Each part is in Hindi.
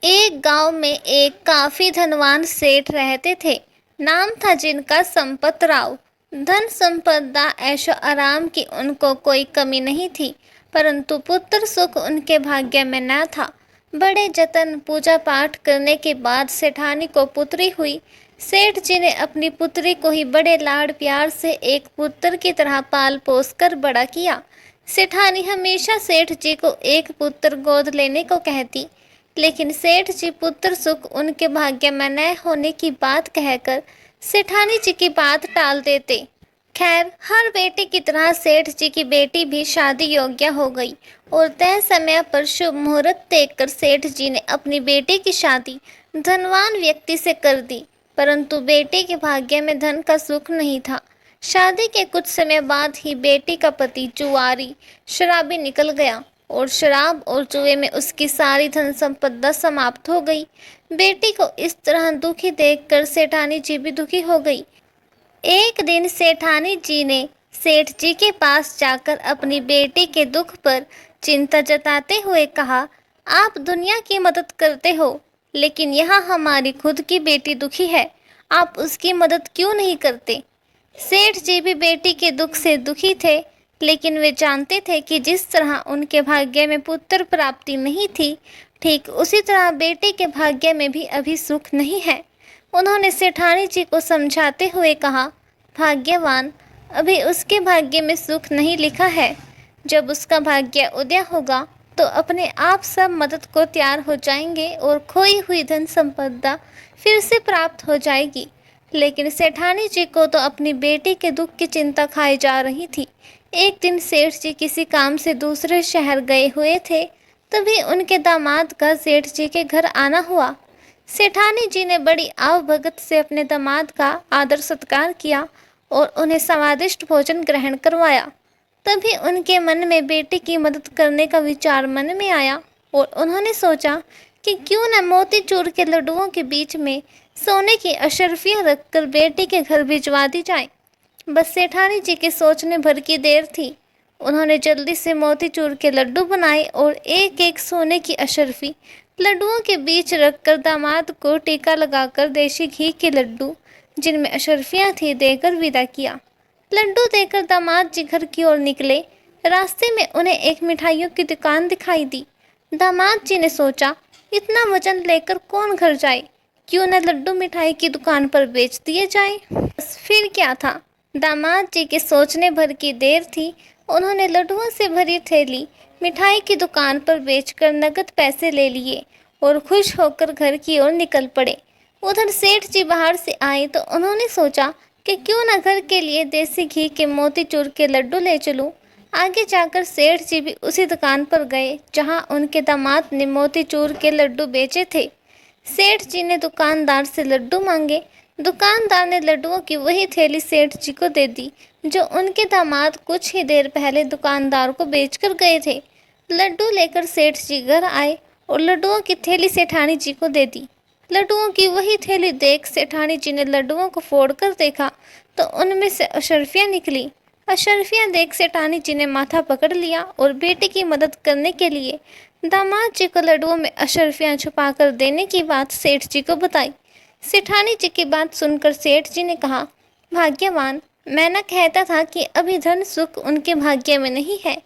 एक गांव में एक काफी धनवान सेठ रहते थे। नाम था जिनका संपत राव। धन संपदा ऐशो आराम की उनको कोई कमी नहीं थी, परंतु पुत्र सुख उनके भाग्य में न था। बड़े जतन पूजा पाठ करने के बाद सेठानी को पुत्री हुई। सेठ जी ने अपनी पुत्री को ही बड़े लाड़ प्यार से एक पुत्र की तरह पाल पोस कर बड़ा किया। सेठानी हमेशा सेठ जी को एक पुत्र गोद लेने को कहती, लेकिन सेठ जी पुत्र सुख उनके भाग्य में न होने की बात कहकर सेठानी जी की बात टाल देते। खैर, हर बेटे की तरह सेठ जी की बेटी भी शादी योग्य हो गई और तय समय पर शुभ मुहूर्त देखकर सेठ जी ने अपनी बेटी की शादी धनवान व्यक्ति से कर दी। परंतु बेटे के भाग्य में धन का सुख नहीं था। शादी के कुछ समय बाद ही बेटी का पति जुआरी शराबी निकल गया और शराब और जुए में उसकी सारी धन संपदा समाप्त हो गई। बेटी को इस तरह दुखी देखकर सेठानी जी भी दुखी हो गई। एक दिन सेठानी जी ने सेठ जी के पास जाकर अपनी बेटी के दुख पर चिंता जताते हुए कहा, आप दुनिया की मदद करते हो, लेकिन यहाँ हमारी खुद की बेटी दुखी है, आप उसकी मदद क्यों नहीं करते। सेठ जी भी बेटी के दुख से दुखी थे, लेकिन वे जानते थे कि जिस तरह उनके भाग्य में पुत्र प्राप्ति नहीं थी, ठीक उसी तरह बेटे के भाग्य में भी अभी सुख नहीं है। उन्होंने सेठानी जी को समझाते हुए कहा, भाग्यवान, अभी उसके भाग्य में सुख नहीं लिखा है। जब उसका भाग्य उदय होगा तो अपने आप सब मदद को तैयार हो जाएंगे और खोई हुई धन संपदा फिर से प्राप्त हो जाएगी। लेकिन सेठानी जी को तो अपनी बेटी के दुख की चिंता खाई जा रही थी। एक दिन सेठ जी किसी काम से दूसरे शहर गए हुए थे, तभी उनके दामाद का सेठ जी के घर आना हुआ। सेठानी जी ने बड़ी आवभगत से अपने दामाद का आदर सत्कार किया और उन्हें स्वादिष्ट भोजन ग्रहण करवाया। तभी उनके मन में बेटी की मदद करने का विचार मन में आया और उन्होंने सोचा कि क्यों न मोतीचूर के लड्डुओं के बीच में सोने की अशर्फियाँ रखकर बेटी के घर भिजवा दी जाए। बस सेठानी जी के सोचने भर की देर थी। उन्होंने जल्दी से मोतीचूर के लड्डू बनाए और एक एक सोने की अशर्फी लड्डुओं के बीच रखकर दामाद को टीका लगाकर देशी घी के लड्डू, जिनमें अशर्फियाँ थी, देकर विदा किया। लड्डू देकर दामाद जी घर की ओर निकले। रास्ते में उन्हें एक मिठाइयों की दुकान दिखाई दी। दामाद जी ने सोचा, इतना वजन लेकर कौन घर जाए, क्यों न लड्डू मिठाई की दुकान पर बेच दिए जाए। बस फिर क्या था, दामाद जी के सोचने भर की देर थी। उन्होंने लड्डुओं से भरी थैली मिठाई की दुकान पर बेचकर नगद पैसे ले लिए और खुश होकर घर की ओर निकल पड़े। उधर सेठ जी बाहर से आए तो उन्होंने सोचा कि क्यों न घर के लिए देसी घी के मोतीचूर के लड्डू ले चलूं। आगे जाकर सेठ जी भी उसी दुकान पर गए जहां उनके दामाद ने मोतीचूर के लड्डू बेचे थे। सेठ जी ने दुकानदार से लड्डू मांगे। दुकानदार ने लड्डुओं की वही थैली सेठ जी को दे दी जो उनके दामाद कुछ ही देर पहले दुकानदार को बेचकर गए थे। लड्डू लेकर सेठ जी घर आए और लड्डुओं की थैली सेठानी जी को दे दी। लड्डुओं की वही थैली देख सेठानी जी ने लड्डुओं को फोड़कर देखा तो उनमें से अशर्फियाँ निकली। अशर्फियाँ देख सेठानी जी ने माथा पकड़ लिया और बेटी की मदद करने के लिए दामाद जी को लड्डुओं में अशर्फियाँ छुपा कर देने की बात सेठ जी को बताई। सेठानी जी की बात सुनकर सेठ जी ने कहा, भाग्यवान, मैं न कहता था कि अभी धन सुख उनके भाग्य में नहीं है,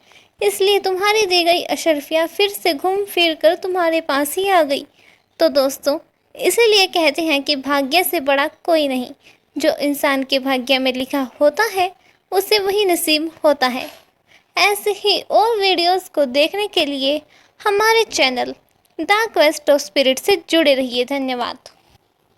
इसलिए तुम्हारी दी गई अशर्फियाँ फिर से घूम फिर कर तुम्हारे पास ही आ गई। तो दोस्तों, इसीलिए कहते हैं कि भाग्य से बड़ा कोई नहीं। जो इंसान के भाग्य में लिखा होता है उसे वही नसीब होता है। ऐसे ही और वीडियोस को देखने के लिए हमारे channel the quest of spirit से जुड़े रहिए। धन्यवाद।